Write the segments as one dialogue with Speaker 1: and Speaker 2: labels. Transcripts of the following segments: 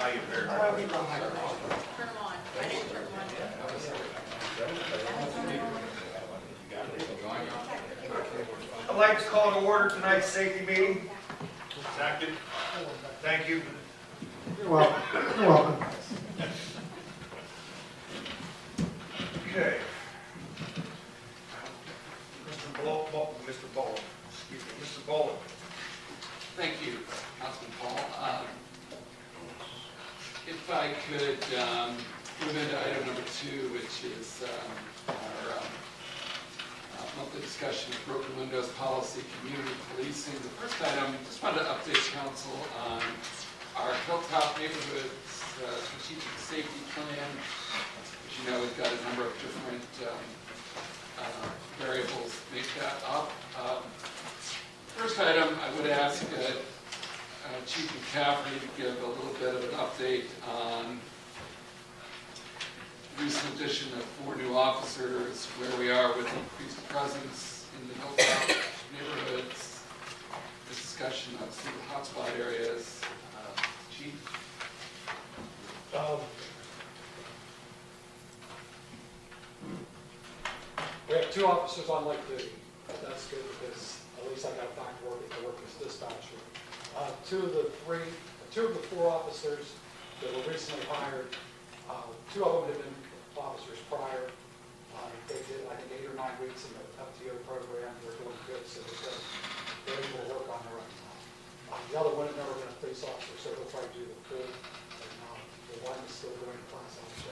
Speaker 1: How you faring?
Speaker 2: Turn them on. I didn't turn them on.
Speaker 1: I'd like to call to order tonight's safety meeting. Second. Thank you.
Speaker 3: You're welcome. You're welcome.
Speaker 1: Okay. Mr. Bowles, excuse me, Mr. Bowles.
Speaker 4: Thank you, Councilman Paul. If I could move into item number 2, which is our monthly discussion of broken windows policy, community policing. The first item, just wanted to update council on our Hilltop neighborhood strategic safety plan. As you know, we've got a number of different variables that make that up. First item, I would ask Chief McCaffrey to give a little bit of an update on the recent addition of 4 new officers, where we are with increased presence in the Hilltop neighborhoods, the discussion of some of the hotspot areas. Chief?
Speaker 3: We have 2 officers on light duty. That's good because at least I got back to work as dispatcher. 2 of the 4 officers that were recently hired, 2 of them had been officers prior. They did, I think, 8 or 9 weeks in the FTO program. They're doing good, so they're able to work on their own. The other one had never been a police officer, so he'll try to do the full. And the one is still doing class action.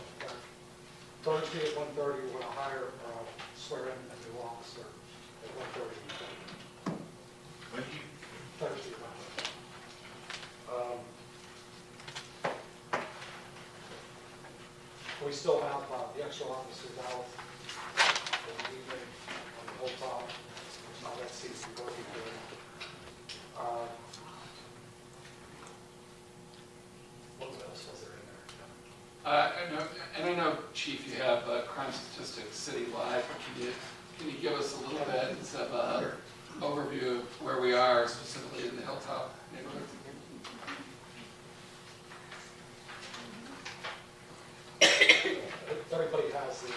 Speaker 3: Thursday at 1:30, we're going to hire, swear in a new officer at 1:30.
Speaker 1: When do you?
Speaker 3: Thursday at 1:30. We still have the extra officers out in the evening on the Hilltop. That seems to be working good. What else was there in there?
Speaker 4: And I know, Chief, you have crime statistics citywide, but can you give us a little bit of an overview of where we are specifically in the Hilltop neighborhood?
Speaker 3: Everybody has these.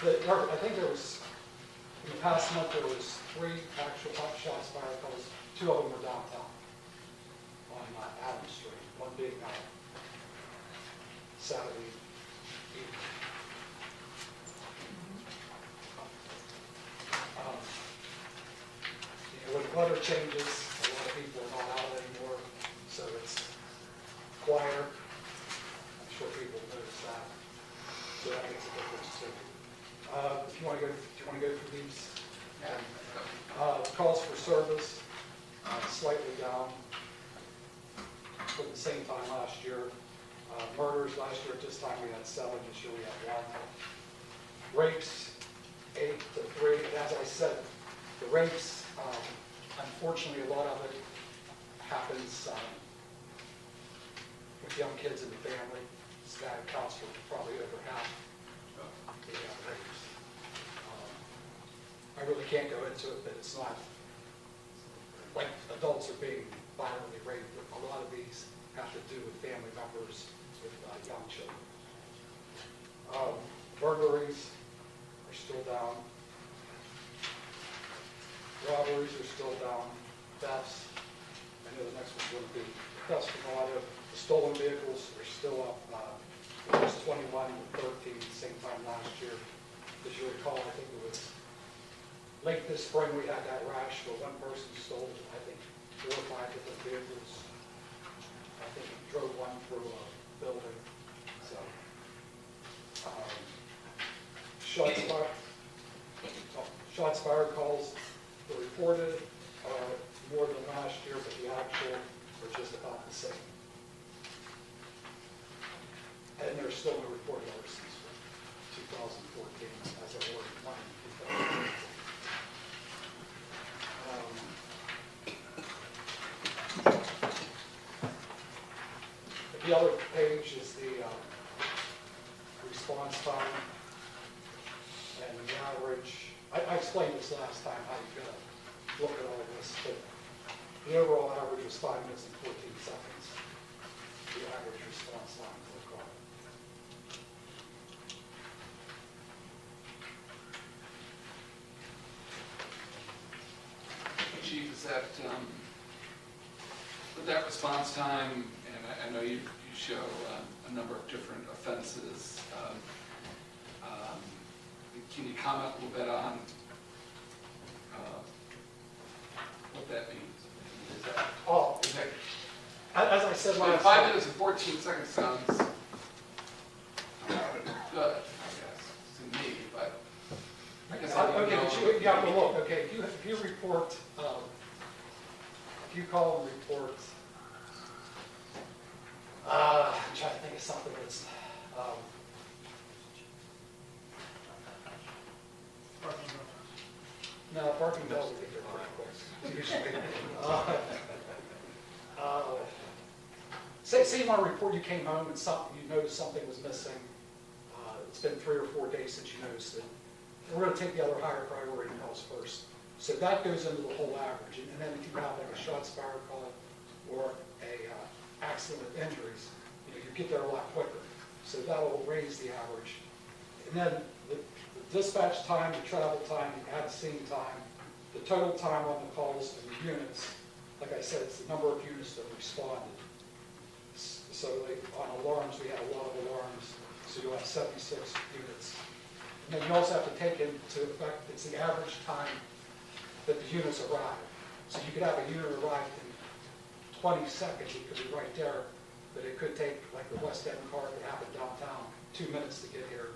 Speaker 3: I think there was, in the past month, there was 3 actual shots fired calls. 2 of them were downtown on Adams Street, one being Saturday evening. When the weather changes, a lot of people are not out anymore, so it's quieter. I'm sure people notice that. So that makes a difference too. If you want to go through these, calls for service slightly down from the same time last year. Murders last year at this time we had 7. This year we had 1. Rapes 8 to 3. And as I said, the rapes, unfortunately, a lot of it happens with young kids in the family. That accounts for probably over half the rapes. I really can't go into it, but it's not like adults are being violently raped. A lot of these have to do with family members with young children. Burglaries are still down. Robberies are still down. Thefts, I know the next one's going to be thefts from a lot of the stolen vehicles are still up. It was 21 to 13, same time last year. As you recall, I think it was late this spring we had that rash where one person stole, I think, 4 or 5 different vehicles. I think he drove one through a building. So, shots fired calls were reported more than last year, but the actual were just about the same. And there's still no reported arrests for 2014 as there were in 2014. The other page is the response time and the average. I explained this last time, how you got to look at all of this, but the overall average was 5 minutes and 14 seconds. The average
Speaker 4: that, with that response time, and I know you show a number of different offenses, can you comment a little bit on what that means? Is that,
Speaker 3: Oh,
Speaker 4: is that,
Speaker 3: as I said
Speaker 4: well,
Speaker 3: last
Speaker 4: 5
Speaker 3: time,
Speaker 4: minutes and 14 seconds sounds good, I guess, to me, but I guess I don't
Speaker 3: okay,
Speaker 4: know.
Speaker 3: but you have to look, okay, if you report, if you call and report, I'm trying to think of something that's, no, parking bells will get there pretty quick, usually. Say you want to report you came home and you noticed something was missing. It's been 3 or 4 days since you noticed it. We're going to take the other higher priority calls first. So that goes into the whole average. And then if you have like a shots fired call or a accident with injuries, you get there a lot quicker. So that will raise the average. And then the dispatch time, the travel time, the at-scene time, the total time on the calls and the units. Like I said, it's the number of units that responded. So on alarms, we had a lot of alarms, so you'll have 76 units. And then you also have to take into effect, it's the average time that the units arrive. So you could have a unit arrive in 20 seconds, it could be right there, but it could take, like the West End car that happened downtown, 2 minutes to get here,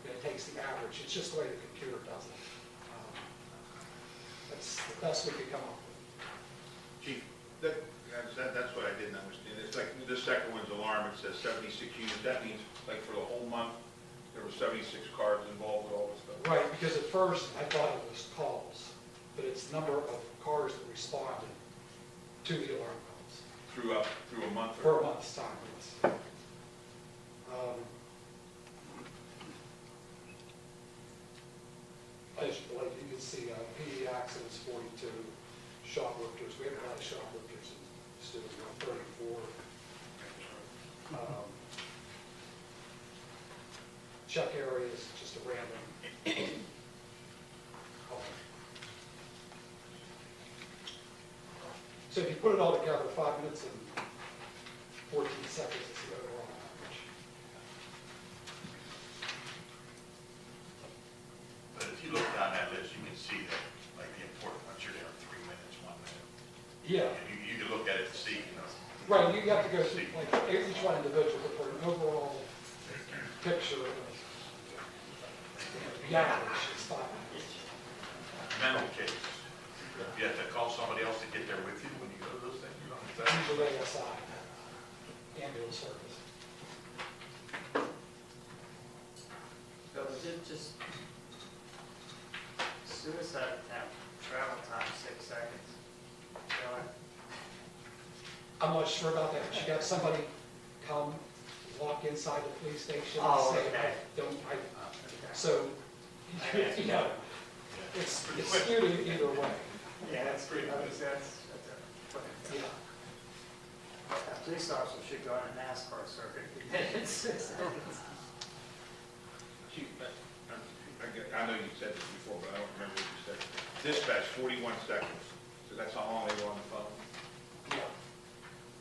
Speaker 3: and it takes the average. It's just the way the computer does it. That's the best we could come up with.
Speaker 5: Chief, that's what I didn't understand. It's like the second one's alarm, it says 76 units. That means like for the whole month, there were 76 cars involved with all this stuff.
Speaker 3: Right, because at first I thought it was calls, but it's the number of cars that responded to the alarm calls
Speaker 5: Through a month?
Speaker 3: for a month's time. Yes. Like you can see, PD accidents 42, shoplifters, we have a lot of shoplifters in Steubenville, 34. Check areas, just a random. So if you put it all together, 5 minutes and 14 seconds is the overall average.
Speaker 6: But if you look down that list, you can see that, like the important ones, you're there 3 minutes, 1 minute.
Speaker 3: Yeah,
Speaker 6: And you can look at it and see,
Speaker 3: right, you have to go through like each one individual, but for an overall picture of the average is 5 minutes.
Speaker 6: mental case. You have to call somebody else to get there with you when you go to those things. You know, is that-
Speaker 3: Usually ASI, ambulance service.
Speaker 7: So is it just suicide attempt, travel time, 6 seconds? Really?
Speaker 3: I'm not sure about that, but you got somebody come, walk inside the police station and
Speaker 7: Oh,
Speaker 3: say,
Speaker 7: okay.
Speaker 3: okay. So, you know, it's skewed either way.
Speaker 7: Yeah, that's pretty, that's
Speaker 3: Yeah.
Speaker 7: a police officer should go on a NASCAR circuit. It's 6 seconds.
Speaker 5: Chief, I know you said this before, but I don't remember what you said. Dispatch, 41 seconds. So that's how long they were on the phone.
Speaker 3: Yeah.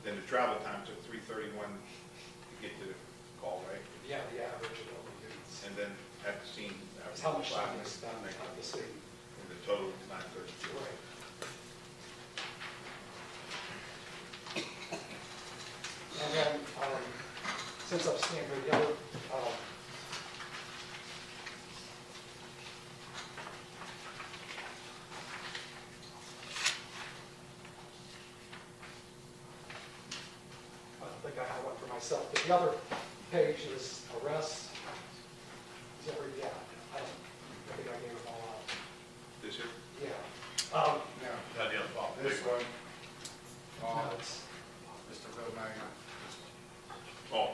Speaker 5: Then the travel time took 3:31 to get to the call, right?
Speaker 3: Yeah, the average of all the units.
Speaker 5: And then at the scene.
Speaker 3: That's how much time they
Speaker 5: 5 minutes,
Speaker 3: spend
Speaker 5: and
Speaker 3: at the scene.
Speaker 5: the total is 9:32.
Speaker 3: Right. And then, since I'm standing with the other, I don't think I have one for myself, but the other page is arrests. Is that where, yeah, I think I gave them all out.
Speaker 5: This here?
Speaker 3: Yeah.
Speaker 6: Not the other problem.
Speaker 8: This one,
Speaker 3: No, it's,
Speaker 8: Mr. Bill May.
Speaker 5: Oh,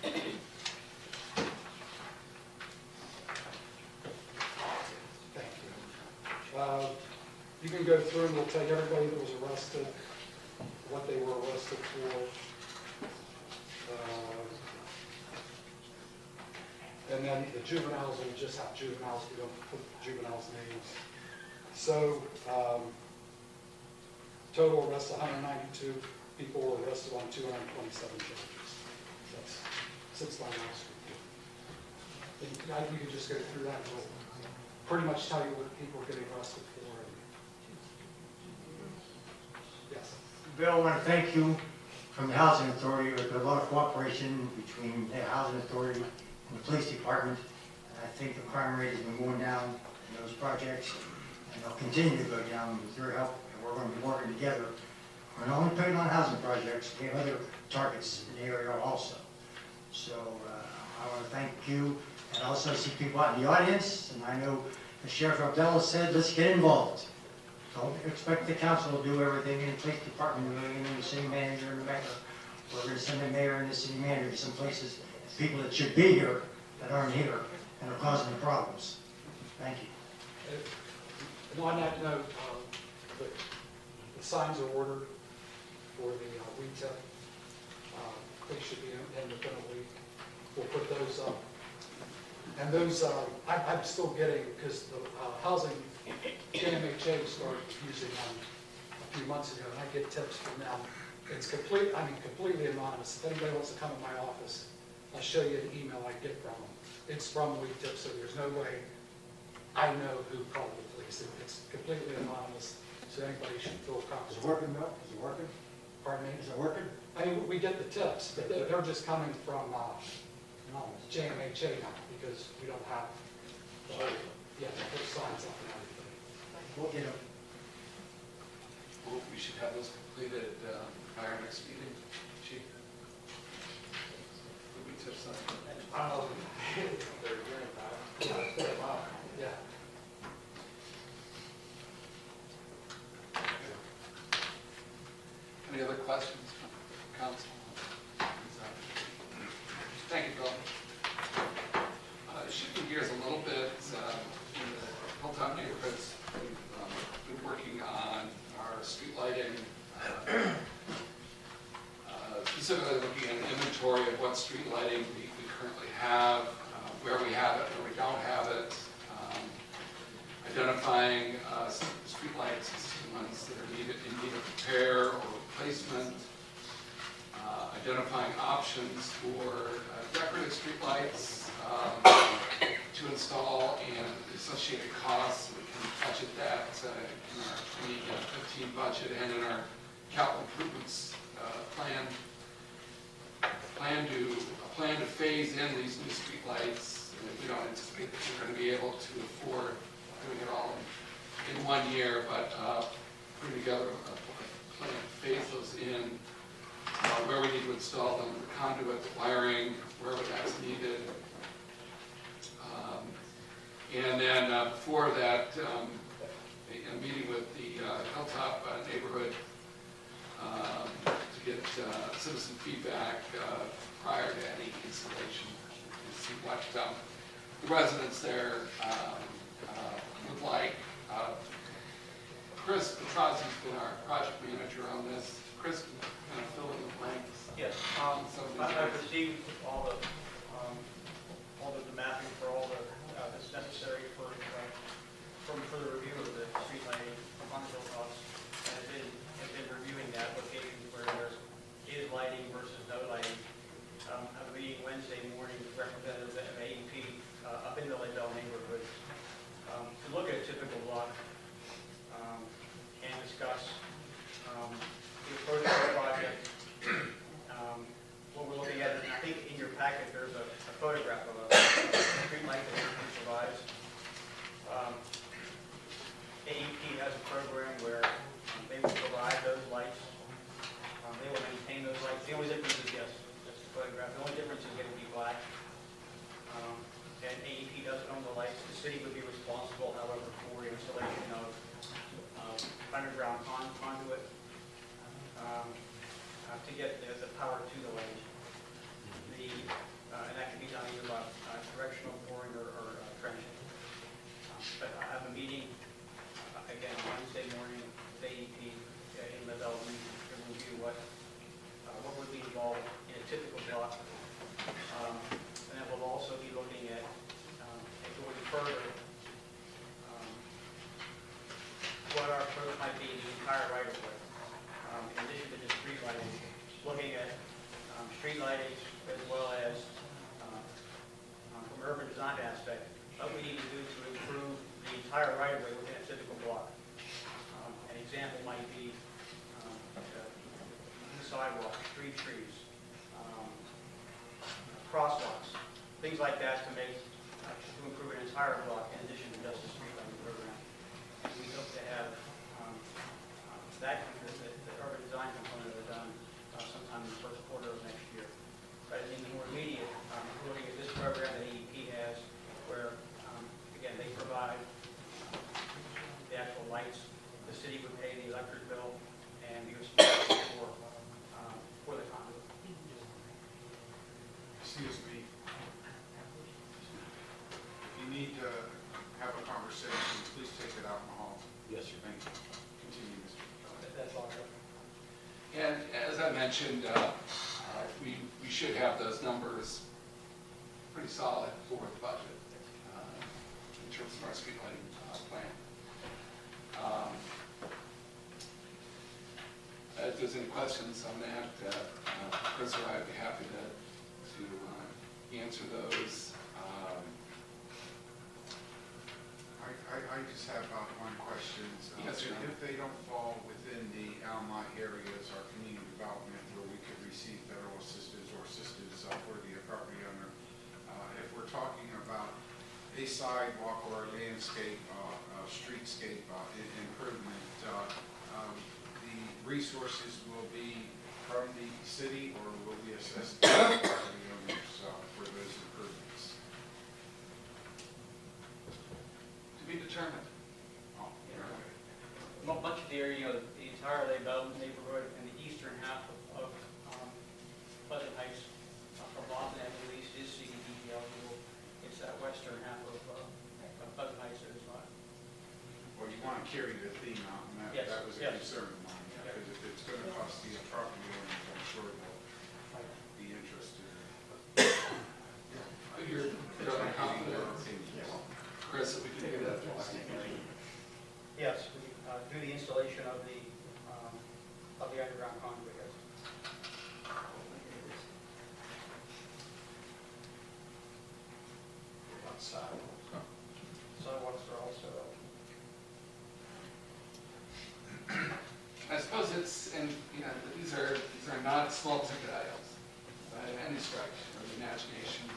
Speaker 3: thank you. You can go through and we'll tell you everybody that was arrested, what they were arrested for. And then the juveniles, we just have juveniles, we don't put juveniles' names. So, total arrests 192 people were arrested on 227 charges. That's since my last report. And we could just go through that and we'll pretty much tell you what people are getting arrested for. Yes.
Speaker 8: Bill, I want to thank you from the Housing Authority. There's been a lot of cooperation between the Housing Authority and the Police Department. And I think the crime rate has been going down in those projects, and they'll continue to go down with your help, and we're going to be working together. We're not only putting on housing projects, we have other targets in the area also. So I want to thank you, and also see people out in the audience, and I know the Sheriff Abdullah said, let's get involved. Don't expect the council to do everything in the police department, and the city manager and the mayor. We're going to send the mayor and the city manager to some places, people that should be here, that aren't here, and are causing the problems. Thank you.
Speaker 3: And on that note, the signs are ordered for the weed tip. They should be in within a week. We'll put those up. And those, I'm still getting, because the housing JMHA started using them a few months ago, and I get tips from them. It's completely anonymous. If anybody wants to come in my office, I'll show you the email I get from them. It's from weed tips, so there's no way I know who called the police. It's completely anonymous, so anybody should feel comfortable.
Speaker 8: Is it working, Bill? Is it working?
Speaker 3: Pardon me?
Speaker 8: Is it working?
Speaker 3: I mean, we get the tips, but they're just coming from JMHA now, because we don't have, yeah, they put signs up and everything.
Speaker 8: We'll get them.
Speaker 4: Well, we should have those completed by our next meeting, Chief. Would we tip something?
Speaker 3: Yeah.
Speaker 4: Any other questions from council? Thank you, Bill. Shifting gears a little bit, in the Hilltop neighborhoods, we've been working on our street lighting, specifically looking at an inventory of what street lighting we currently have, where we have it, where we don't have it, identifying street lights, ones that are in need of repair or replacement, identifying options for decorative street lights to install and the associated costs. We can budget that in our 2015 budget and in our capital improvements plan to phase in these new street lights. We don't anticipate that we're going to be able to afford doing it all in 1 year, but putting together a plan to phase those in, where we need to install them, the conduit, the wiring, wherever that's needed. And then before that, a meeting with the Hilltop neighborhood to get citizen feedback prior to any installation, and see what the residents there would like. Chris Petrozzi's been our project manager on this. Chris, can you kind of fill in the blanks?
Speaker 9: Yes, I've received all the mapping for all that's necessary for the review of the street lighting on the hilltops. And have been reviewing the applications where there is lighting versus no lighting. I have a meeting Wednesday morning with representatives of AEP up in the Lakeville neighborhood to look at a typical block and discuss the approach to the project. What we're looking at, and I think in your packet there's a photograph of a street light that AEP provides. AEP has a program where they will provide those lights. They will maintain those lights. The only difference is, yes, that's the photograph. The only difference is it will be black. And AEP does own the lights. The city would be responsible, however, for installation of underground conduit to get the power to the light. And that can be done either by directional boring or trenching. But I have a meeting again Wednesday morning with AEP in the development to review what would be involved in a typical block. And then we'll also be looking at going further might be the entire right of way. In addition to just street lighting, looking at street lighting as well as from urban design aspect, what we need to do to improve the entire right of way within a typical block. An example might be sidewalks, street trees, crosswalks, things like that to make, to improve an entire block in addition to just the street lighting program. We hope to have the urban design component of it done sometime in the first quarter of next year. But in the more immediate, looking at this program that EEP has, where, again, they provide the actual lights, the city would pay the electric bill, and be responsible for the conduit.
Speaker 10: Excuse me. If you need to have a conversation, please take it out in the hall.
Speaker 3: Yes, sir.
Speaker 10: Thank you. Continue, Mr.
Speaker 9: That's all.
Speaker 4: And as I mentioned, we should have those numbers pretty solid for the budget in terms of our street lighting plan. If there's any questions on that, Chris or I would be happy to answer those.
Speaker 10: I just have one question.
Speaker 4: Yes, sir.
Speaker 10: If they don't fall within the Almont areas or community development where we could receive federal assistance or assistance for the property owner, if we're talking about a sidewalk or a landscape, streetscape improvement, the resources will be from the city, or will we assess the property owners for those improvements?
Speaker 4: To be determined.
Speaker 10: Oh, okay.
Speaker 9: A bunch of the area, the entire Belleville neighborhood and the eastern half of Pleasant Heights, from Boston at least, is CDBG eligible. It's that western half of Pleasant Heights that is not.
Speaker 10: Well, you want to carry the theme out, and
Speaker 9: Yes,
Speaker 10: that was a
Speaker 9: yes.
Speaker 10: concern of mine, because if it's going to cost the property owners, I'm sure they'll be interested.
Speaker 4: You're fairly confident, Chris, that we can do that.
Speaker 9: Yes, we do the installation of the underground conduit. Yes. Sidewalks are also.
Speaker 4: I suppose it's, and these are not small ticket items by any stretch of the imagination,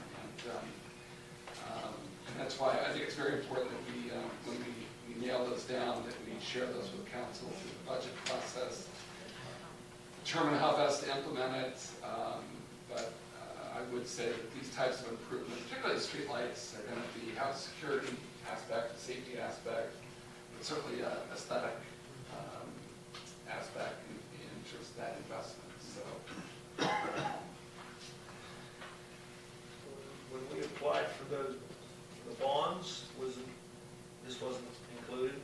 Speaker 4: and that's why I think it's very important that we, when we nail those down, that we share those with council through the budget process, determine how best to implement it. But I would say that these types of improvements, particularly streetlights, are going to be have a security aspect, a safety aspect, but certainly an aesthetic aspect in terms of that investment. So,
Speaker 1: When we applied for the bonds, this wasn't included?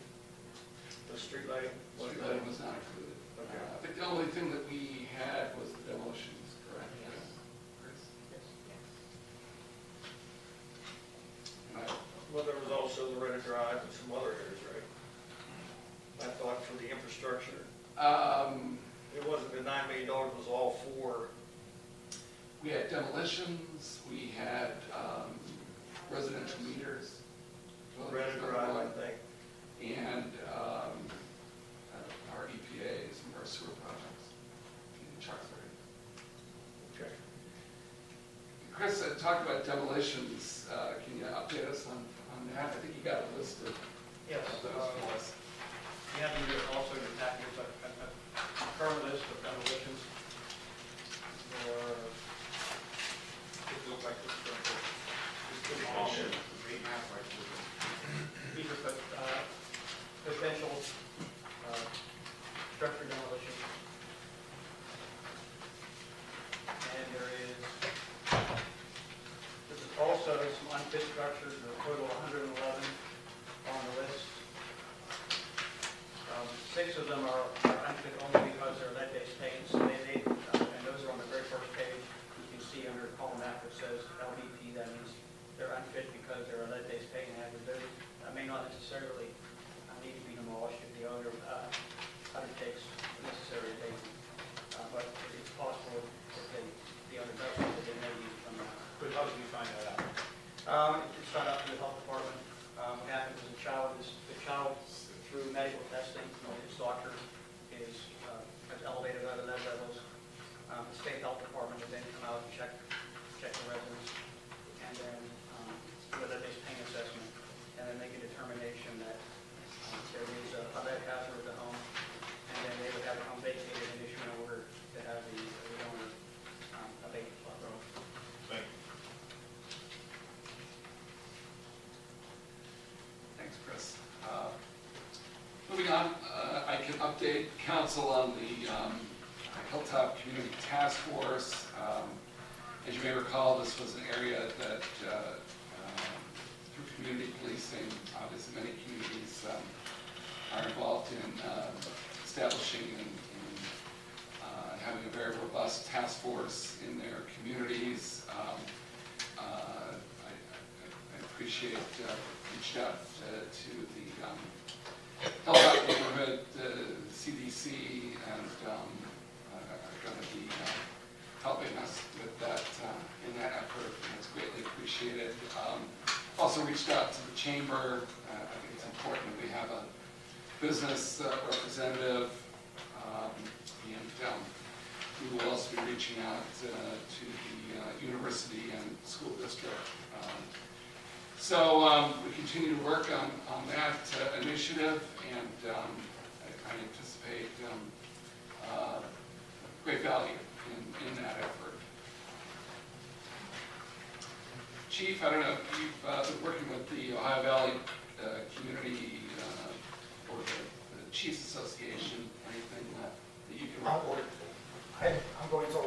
Speaker 1: The street lighting?
Speaker 4: street lighting was not included.
Speaker 1: Okay.
Speaker 4: I think the only thing that we had was the demolitions, correct? Chris? And
Speaker 1: Well, there was also the Reddit Drive and some other areas, right? I thought for the infrastructure, it wasn't, the $9 million was all for.
Speaker 4: we had demolitions, we had residential meters.
Speaker 1: Reddit Drive, I think.
Speaker 4: And our EPA, some of our sewer projects in Chucksburg.
Speaker 1: Okay.
Speaker 4: Chris, talked about demolitions. Can you update us on that? I think you got a list of
Speaker 9: Yes.
Speaker 4: those for us.
Speaker 9: You have in your, also your package, a current list of demolitions.
Speaker 10: It looks like it's going to,
Speaker 9: These are potential structure demolition. And this is also some unfit structures, a total of 111 on the list. 6 of them are unfit only because they're lead-based paints, and those are on the very first page. You can see under column F it says LBP, that means they're unfit because they're a lead-based paint hazard. Those may not necessarily need to be demolished if the owner state health department would then come out and check the residents, and then with a base pain assessment, and then make a determination that there is a lead hazard of the home, and then they would have the home vacated and issue an order to have the owner abate the property.
Speaker 5: Thank you.
Speaker 4: Thanks, Chris. Moving on, I can update council on the Hilltop Community Task Force. As you may recall, this was an area that through community policing, obviously many communities are involved in establishing and having a very robust task force in their communities. I appreciate, reached out to the Hilltop neighborhood, CDC, and are going to be helping us with that in that effort. It's greatly appreciated. Also reached out to the chamber. I think it's important that we have a business representative, and we will also be reaching out to the university and school district. So we continue to work on that initiative, and I anticipate great value in that effort. Chief, I don't know if you've been working with the Ohio Valley Community or the Chiefs Association, anything that you can report?
Speaker 3: I'm going to a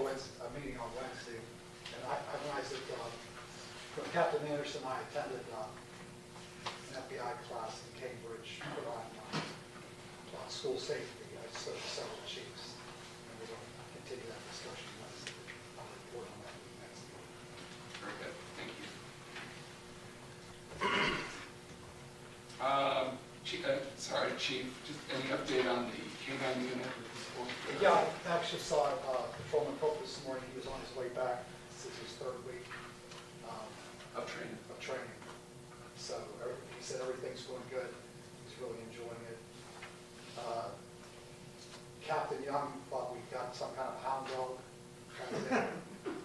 Speaker 3: meeting on Wednesday, and I realized that when Captain Anderson and I attended an FBI class in Cambridge put on school safety. I spoke to several chiefs, and we're going to continue that discussion Wednesday. I'll report on that next week.
Speaker 4: Very good, thank you. Chief, just any update on the K-9 unit at this point?
Speaker 3: Yeah, I actually saw Patrolman Cook this morning. He was on his way back. This is his third week
Speaker 4: Of training.
Speaker 3: So he said everything's going good. He's really enjoying it. Captain Young thought we got some kind of hound dog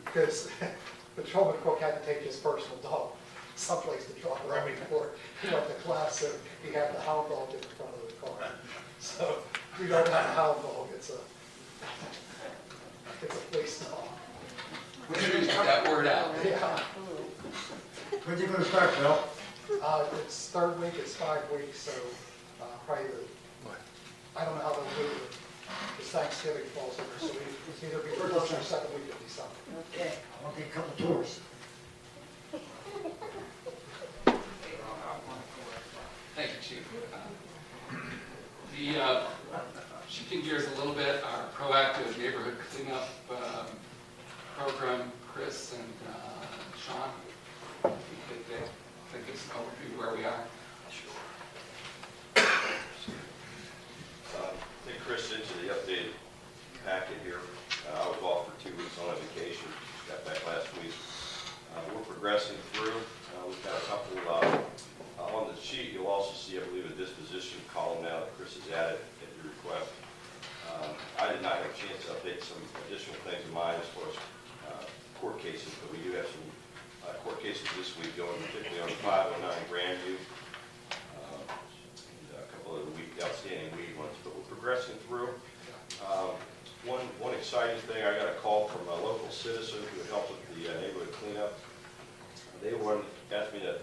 Speaker 3: because Patrolman Cook had to take his personal dog someplace to drop it off before he went to class, so he had the hound dog in the front of the car. So we don't have a hound dog, it's a police dog.
Speaker 4: We should get that word out.
Speaker 3: Yeah.
Speaker 8: When's it going to start, Bill?
Speaker 3: It's third week, it's 5 weeks, so probably I don't know how they'll do it. It's Thanksgiving falls over, so it's either be first or second week of December.
Speaker 8: Okay, I'll get a couple tours.
Speaker 4: Thank you, Chief. Shifting gears a little bit, our proactive neighborhood cleanup program, Chris and Sean, you could give us an overview of where we are.
Speaker 11: Take Chris into the updated packet here. I was off for 2 weeks on a vacation, got back last week. We're progressing through. We've got a couple on the sheet. You'll also see, I believe, a disposition column now that Chris has added at your request. I did not have a chance to update some additional things in mine as far as court cases, but we do have some court cases this week going, particularly on 509 Grandview. And a couple of the outstanding weed ones, but we're progressing through. One exciting thing, I got a call from a local citizen who helped with the neighborhood cleanup. They asked me to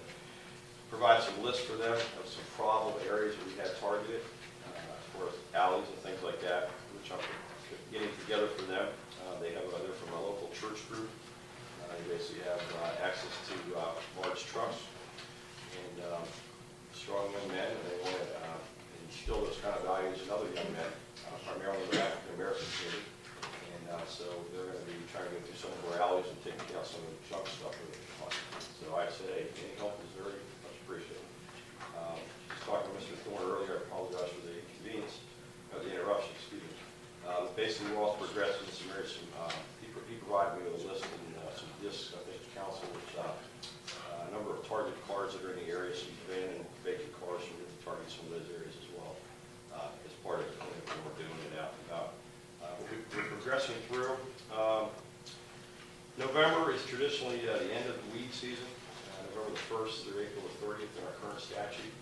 Speaker 11: provide some lists for them of some problem areas that we had targeted, as far as alleys and things like that, which I'm getting together for them. They're from a local church group. They basically have access to large trucks and strong young men, and they want to instill those kind of values in other young men, primarily in the African American community. And so they're going to be trying to go through some of our alleys and taking out some of the junk stuff with it. So I'd say any help is very much appreciated. Just talking to Mr. Thorne earlier, I apologize for the inconvenience, the interruption, excuse me. Basically, we're also progressing some areas. He provided me with a list and some discs, I think, the council, which a number of target cars that are in the area, some abandoned vacant cars, so we're going to target some of those areas as well as part of the cleanup we're doing it out and about. We're progressing through. November is traditionally the end of the weed season, November the 1st through April the 30th in our current statute.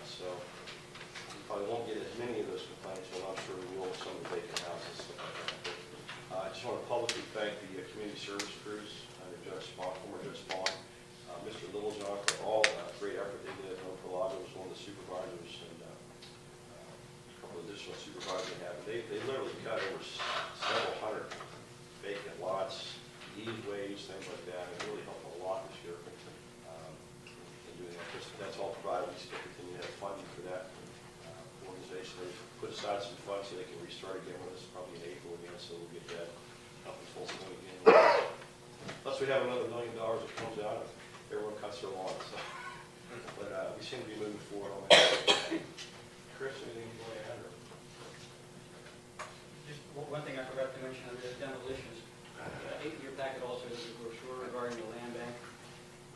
Speaker 11: So we probably won't get as many of those complaints, but I'm sure we will with some of the vacant houses. Stuff like that. I just want to publicly thank the community service crews under Judge Spawn, former Judge Spawn, Mr. Littlejohn for all great effort they did. Palago was one of the supervisors, and a couple of additional supervisors they have. They literally cut over several hundred vacant lots, easeways, things like that. It really helped a lot this year in doing that. That's all provided. We still continue to have funding for that organization. They've put aside some funds so they can restart again with us probably in April again, so we'll get that up in full swing again. Plus we have another $1 million that comes out if everyone cuts their lawn. So. But we seem to be moving forward on that. Chris, anything you want to add?
Speaker 9: Just one thing I forgot to mention on the demolitions. In your packet also is a brochure regarding the land bank.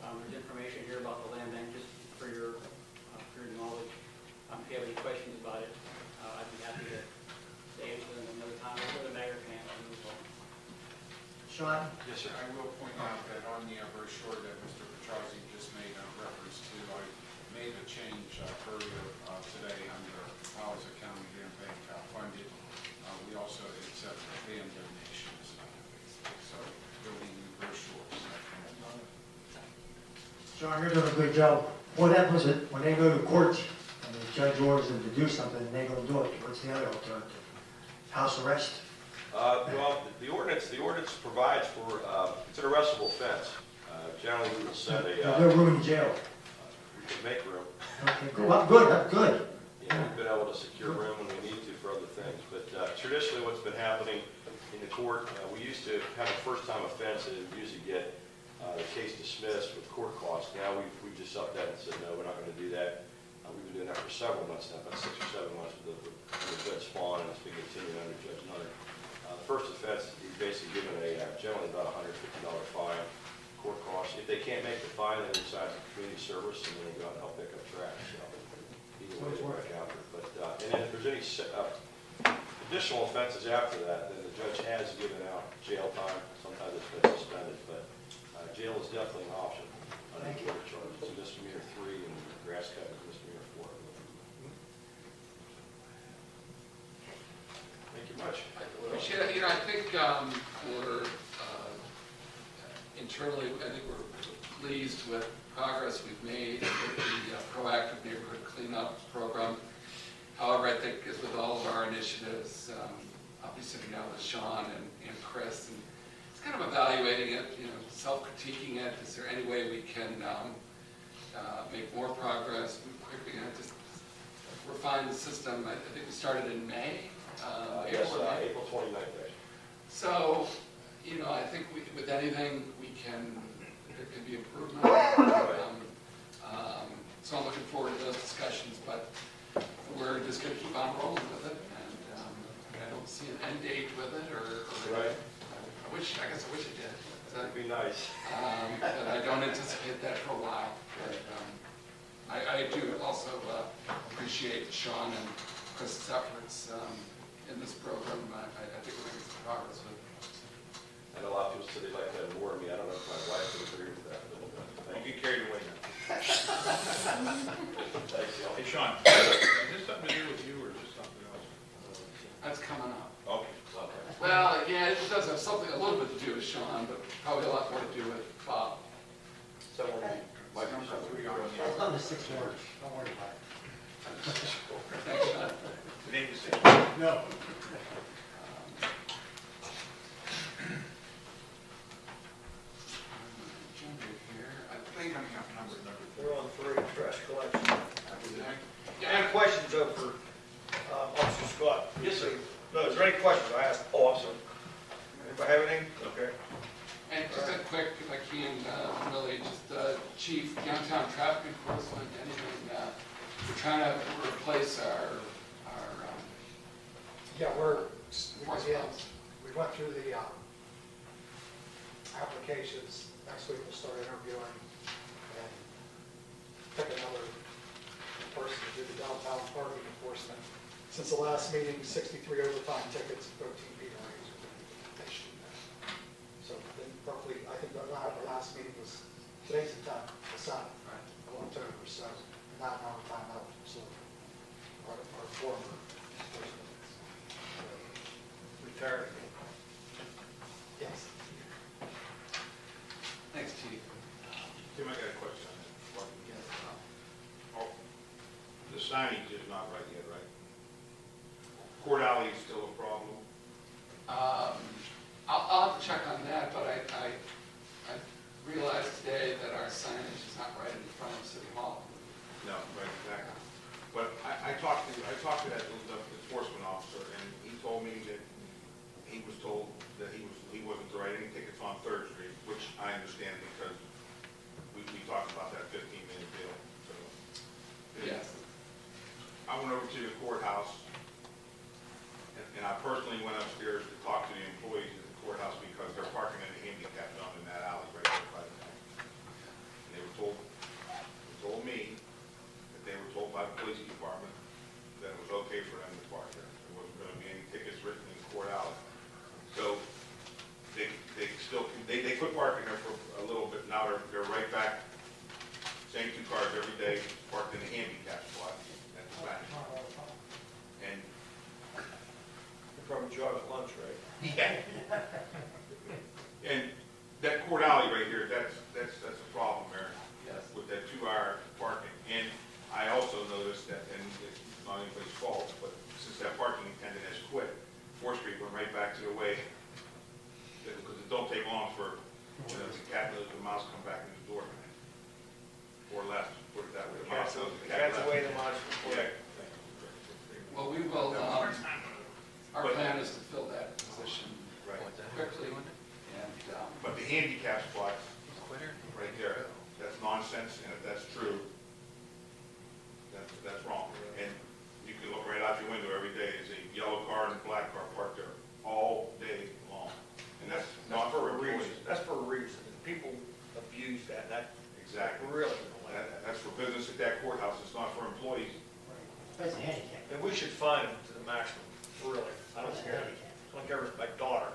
Speaker 9: There's information here about the land bank, just for your knowledge. If you have any questions about it, I'd be happy to answer them another time, or the mayor can answer them as well.
Speaker 8: Sean?
Speaker 11: Yes, sir.
Speaker 10: I will point out that on the brochure that Mr. Petrozzi just made a reference to, I made a change earlier today under Howes County Land Bank funded. We also accept land donations, so there'll be new brochures.
Speaker 8: Sean, you're doing a good job. What happens when they go to court and the judge orders them to do something and they go do it? What's the other alternative? House arrest?
Speaker 11: Well, the ordinance provides for, it's an arrestable offense. Generally, we will send a...
Speaker 8: There's no room in jail.
Speaker 11: We can make room.
Speaker 8: Okay, cool. Well, good, that's good.
Speaker 11: Yeah, we've been able to secure room when we need to for other things. But traditionally, what's been happening in the court, we used to have a first-time offense and usually get the case dismissed with court costs. Now we've just upped that and said, no, we're not going to do that. We've been doing that for several months now, about 6 or 7 months with Judge Spawn, and it's been continuing under Judge Nutter. The first offense, he's basically given generally about $150 fine, court costs. If they can't make the fine, then they decide to community service, and then they go out and help pick up trash. So either way, it's back out there. But and then if there's any additional offenses after that, then the judge has given out jail time. Sometimes it's been suspended, but jail is definitely an option on any court charge. It's a misdemeanor 3, and grass cut is misdemeanor 4. Thank you much.
Speaker 4: Appreciate it. I think we're internally, I think we're pleased with progress we've made with the proactive neighborhood cleanup program. However, I think as with all of our initiatives, I'll be sitting down with Sean and Chris, and it's kind of evaluating it, self-critiquing it. Is there any way we can make more progress, move quickly? Just refine the system. I think we started in May.
Speaker 11: April 29th, actually.
Speaker 4: So, I think with anything there can be improvement. So I'm looking forward to those discussions, but we're just going to keep on rolling with it, and I don't see an end date with it,
Speaker 11: Right.
Speaker 4: I guess I wish I did.
Speaker 11: That'd be nice.
Speaker 4: But I don't anticipate that for a while. But, I do also appreciate Sean and Chris's efforts in this program. I think we're making some progress with it.
Speaker 11: And a lot of people say they'd like to have more of me. I don't know if my wife would agree with that. But,
Speaker 5: Don't get carried away now.
Speaker 11: thanks, y'all.
Speaker 5: Hey, Sean, is this something to do with you, or is this something else?
Speaker 4: That's coming up.
Speaker 5: Okay.
Speaker 4: Well, yeah, it does have something a little bit to do with Sean, but probably a lot more to do with Bob.
Speaker 11: Someone might be
Speaker 10: Number 3 on
Speaker 8: It's
Speaker 10: the
Speaker 8: on the 6th March. Don't worry about it.
Speaker 4: Thanks, Sean.
Speaker 5: The name is
Speaker 8: No.
Speaker 4: I think I'm
Speaker 10: number 3.
Speaker 1: We're on 3, trash collection.
Speaker 4: Yeah.
Speaker 1: Any questions over Officer Scott?
Speaker 11: Yes, sir.
Speaker 1: No, is there any questions? I asked, oh, I'm sorry. Anybody have anything? Okay.
Speaker 4: And just a quick, if I can, really, just Chief, downtown traffic enforcement, anything, we're trying to replace our
Speaker 3: Yeah,
Speaker 4: enforcement.
Speaker 3: we went through the applications. Next week we'll start interviewing and pick another person to do the downtown parking enforcement. Since the last meeting, 63 overtime tickets, 13 penalties have been issued. So then roughly, last meeting was, today's the 10th, the 7th of October, so not a long time out, so our former person.
Speaker 1: Retired.
Speaker 3: Yes.
Speaker 4: Thanks, Chief.
Speaker 5: Tim, I got a question on that. Oh, the signage is not right yet, right? Court alley is still a problem.
Speaker 4: I'll have to check on that, but I realized today that our signage is not right in front of City Hall.
Speaker 5: No, right, exactly. But I talked to that enforcement officer, and he told me that he was told that he wasn't to write any tickets on Third Street, which I understand because we talked about that 15-minute deal. So,
Speaker 4: Yes.
Speaker 5: I went over to the courthouse, and I personally went upstairs to talk to the employees at the courthouse because they're parking in the handicap zone in that alley right there by the tank. And they told me that they were told by the police department that it was okay for them to park there. There wasn't going to be any tickets written in the court alley. So they quit parking there for a little bit. Now they're right back. Same two cars every day, parked in the handicap spot at the back. And
Speaker 1: You're probably jogging lunch, right?
Speaker 5: yeah. And that court alley right here, that's a problem there.
Speaker 4: Yes.
Speaker 5: With that 2-hour parking. And I also noticed that, and it's not anybody's fault, but since that parking attendant has quit, 4th Street went right back to the way, because it don't take long for, the cat knows the mouse come back in the door. Or left, put it that way. The mouse knows the cat
Speaker 1: Cat's
Speaker 5: left.
Speaker 1: away, the mouse before.
Speaker 5: Yeah.
Speaker 4: Well, we will, our plan is to fill that position
Speaker 5: Right.
Speaker 4: quickly, and,
Speaker 5: But the handicap spot, right there, that's nonsense, and if that's true, that's wrong. And you can look right out your window every day, there's a yellow car and a black car parked there all day long. And that's not for
Speaker 1: a
Speaker 5: employees.
Speaker 1: reason. That's for a reason. People abuse that.
Speaker 5: Exactly.
Speaker 1: Really.
Speaker 5: That's for business at that courthouse, it's not for employees.
Speaker 8: That's a handicap.
Speaker 1: And we should fine them to the maximum, really. I don't care. I don't care if it's my daughter.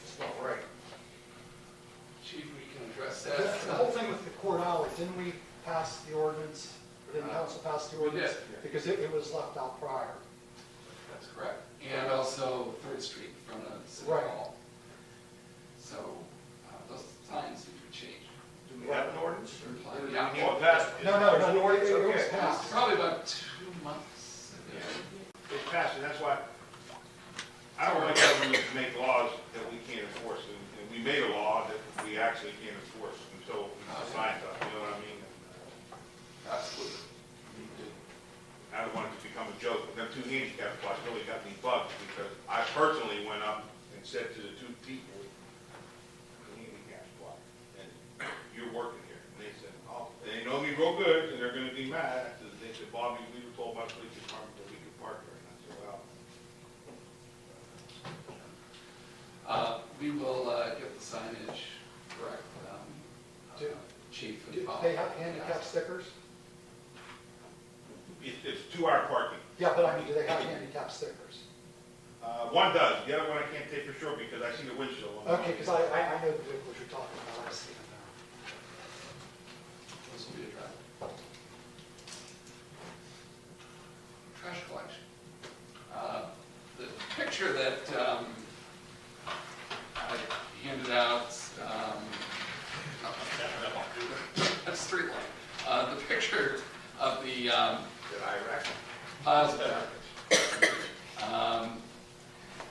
Speaker 1: It's not right.
Speaker 4: Chief, we can address
Speaker 3: The
Speaker 4: that.
Speaker 3: whole thing with the court alley, didn't we pass the ordinance, or didn't council pass the
Speaker 4: We
Speaker 3: ordinance?
Speaker 4: did.
Speaker 3: Because it was left out prior.
Speaker 4: That's correct. And also Third Street in front of City
Speaker 3: Right.
Speaker 4: Hall. So, those signs need to be changed.
Speaker 1: Do we have an ordinance?
Speaker 4: Yeah.
Speaker 1: We need to pass it.
Speaker 3: No,
Speaker 1: There's an ordinance,
Speaker 3: it was
Speaker 1: okay.
Speaker 4: It's
Speaker 3: passed.
Speaker 4: probably about 2 months ago.
Speaker 5: It's passed, and that's why, I don't like government to make laws that we can't enforce, and we made a law that we actually can't enforce until it's signed up, you know what I mean?
Speaker 4: Absolutely. We do.
Speaker 5: I don't want it to become a joke, but them 2 handicap spots really got me bugged, because I personally went up and said to the 2 people, the handicap spot, and you're working here, and they said, oh, they know me real good, and they're gonna be mad. They said, Bobby, we were told by the police department that we could park there, and I said, well,
Speaker 4: We will get the signage correct, Chief. and
Speaker 3: Do
Speaker 4: Bob.
Speaker 3: they have handicap stickers?
Speaker 5: it's 2-hour parking.
Speaker 3: Yeah, but I mean, do they have handicap stickers?
Speaker 5: One does, the other one I can't say for sure, because I see the windshield on it.
Speaker 3: Okay, because I know the vehicles you're talking about, I've seen them there.
Speaker 4: This will be a drive. Trash collection. The picture that I handed out, that's street light. The picture of the
Speaker 5: That I reckon.
Speaker 4: plaza.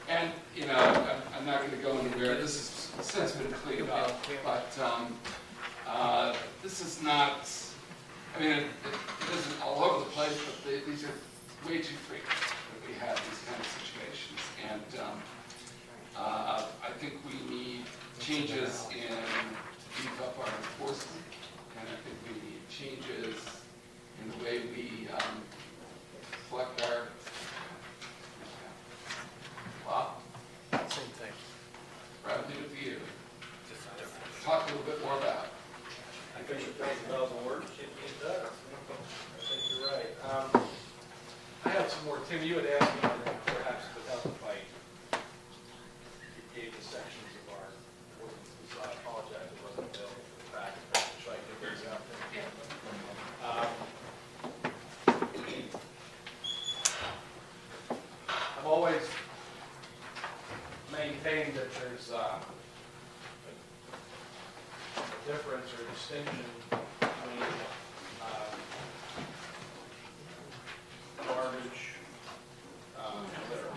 Speaker 4: And, you know, I'm not going to go anywhere, this has since been cleaned up, but this is not, I mean, it isn't all over the place, but these are way too frequent that we have these kind of situations. And I think we need changes in beef up our enforcement, and I think we need changes in the way we collect our. Wow.
Speaker 9: Same thing.
Speaker 4: Proud to you. Talk a little bit more about it.
Speaker 1: I think it's 1,000 words. It does. I think you're right.
Speaker 9: I have some more. Tim, you had asked me, perhaps without the fight, you gave the sections of our ordinance, so I apologize, it wasn't available. a difference or distinction between garbage, litter,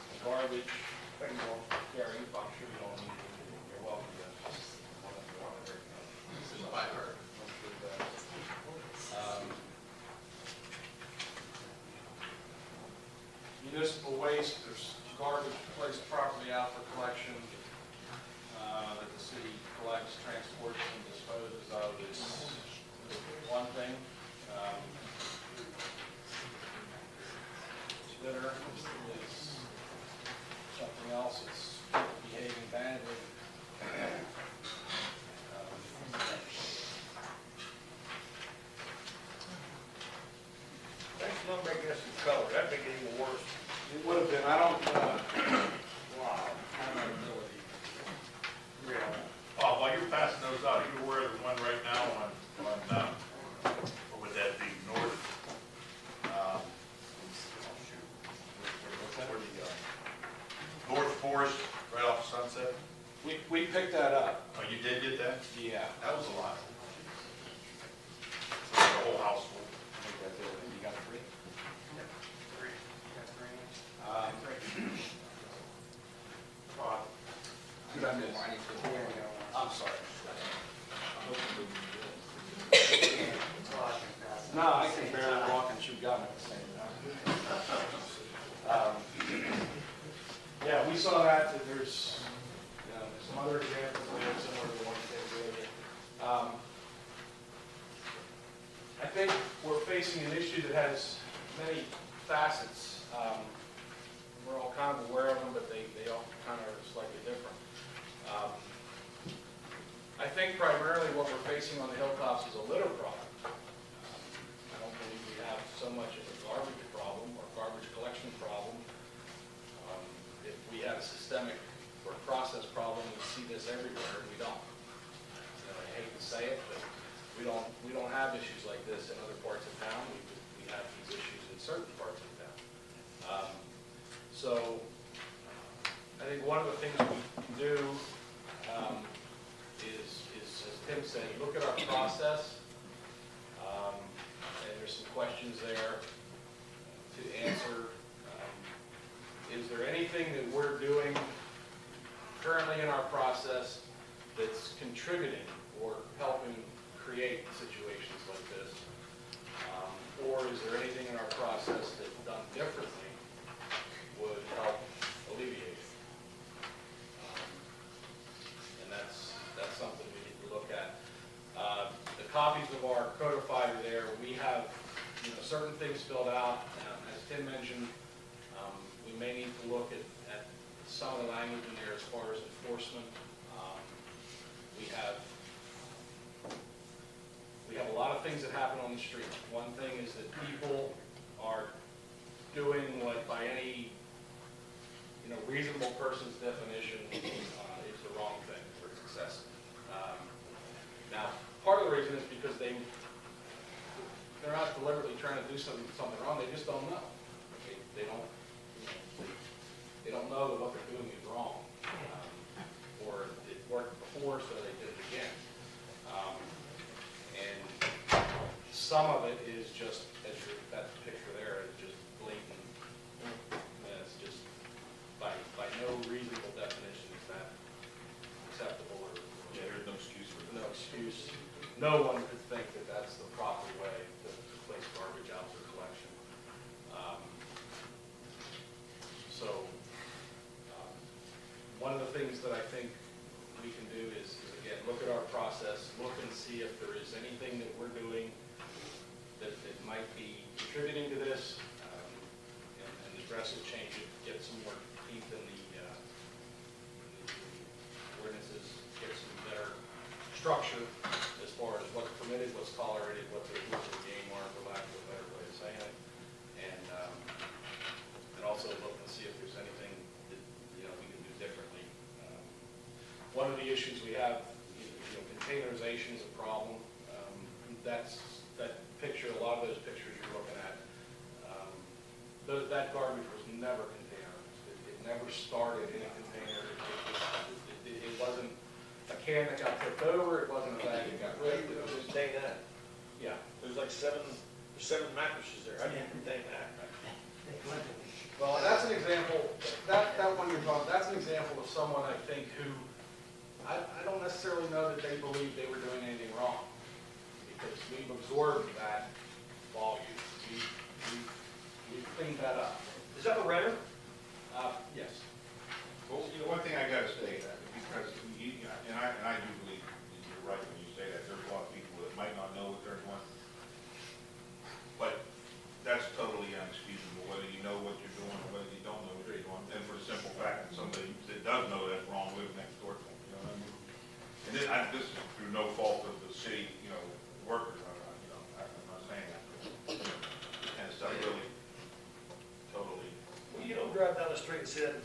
Speaker 9: and garbage, Gary, I'm sure you don't need it, you're welcome to. This is what I heard. Municipal waste, there's garbage placed properly out for collection, that the city collects, transports, and disposes of is one thing. Litter is something else, it's behaving badly.
Speaker 1: Thanks for not making us in color, that'd make it even worse.
Speaker 9: It would have been, I don't, wow, have that ability. Really.
Speaker 6: While you're passing those out, are you aware of the one right now on, what would that be, north? North Forest, right off Sunset?
Speaker 9: We picked that up.
Speaker 6: Oh, you did get that?
Speaker 9: Yeah.
Speaker 6: That was a lot. So the whole house full.
Speaker 9: You got three? Did I miss? I'm sorry. No, I can barely walk and chew gum at the same time. Yeah, we saw that there's, some other examples that are similar to the ones they did. I think we're facing an issue that has many facets. We're all kind of aware of them, but they all kind of are slightly different. I think primarily what we're facing on the hilltops is a litter problem. I don't believe we have so much of a garbage problem or garbage collection problem. If we had a systemic or process problem, we see this everywhere, and we don't. I hate to say it, but we don't have issues like this in other parts of town. We have these issues in certain parts of town. So I think one of the things we can do is, as Tim said, look at our process, and there's some questions there to answer. Is there anything that we're doing currently in our process that's contributing or helping create situations like this? Or is there anything in our process that, done differently, would help alleviate it? And that's something we need to look at. The copies of our codified are there. We have certain things filled out. As Tim mentioned, we may need to look at some of the language in there as far as enforcement. We have a lot of things that happen on the street. One thing is that people are doing what by any reasonable person's definition is the wrong thing, or it's excessive. Now, part of the reason is because they're not deliberately trying to do something wrong. They just don't know. They don't know that what they're doing is wrong, or it worked before, so they did it again. And some of it is just, as that picture there, is just blatant. It's just by no reasonable definition is that acceptable, or
Speaker 6: There's no excuse for it.
Speaker 9: no excuse. No one could think that that's the proper way to place garbage out for collection. One of the things that I think we can do is again, look at our process, look and see if there is anything that we're doing that might be contributing to this, and address it, change it, get some more teeth in the ordinances, get some better structure as far as what's permitted, what's tolerated, what the rules of the game are, for lack of a better way of saying it, and also look and see if there's anything that we can do differently. One of the issues we have, containerization is a problem. That picture, a lot of those pictures you're looking at,
Speaker 12: That garbage was never containerized. It never started in a container. It wasn't a can that got tipped over, it wasn't a bag that got ripped. It was just,
Speaker 1: Contain that.
Speaker 12: yeah.
Speaker 1: There's like seven mattresses there. I didn't contain that.
Speaker 12: Well, that's an example, that one you're talking, that's an example of someone, I think, who, I don't necessarily know that they believe they were doing anything wrong, because we've absorbed that volume. We've cleaned that up.
Speaker 1: Is that a renter?
Speaker 12: Yes.
Speaker 5: Well, you know, one thing I gotta say, because and I do believe you're right when you say that, there's a lot of people that might not know what they're doing. But that's totally inexcusable, whether you know what you're doing or whether you don't know what you're doing. And for the simple fact that somebody that does know that's wrong lives next door to them, you know what I mean? And this is through no fault of the city, workers, I'm not saying that. But, this kind of stuff really, totally.
Speaker 1: Well, you don't drive down the street and see that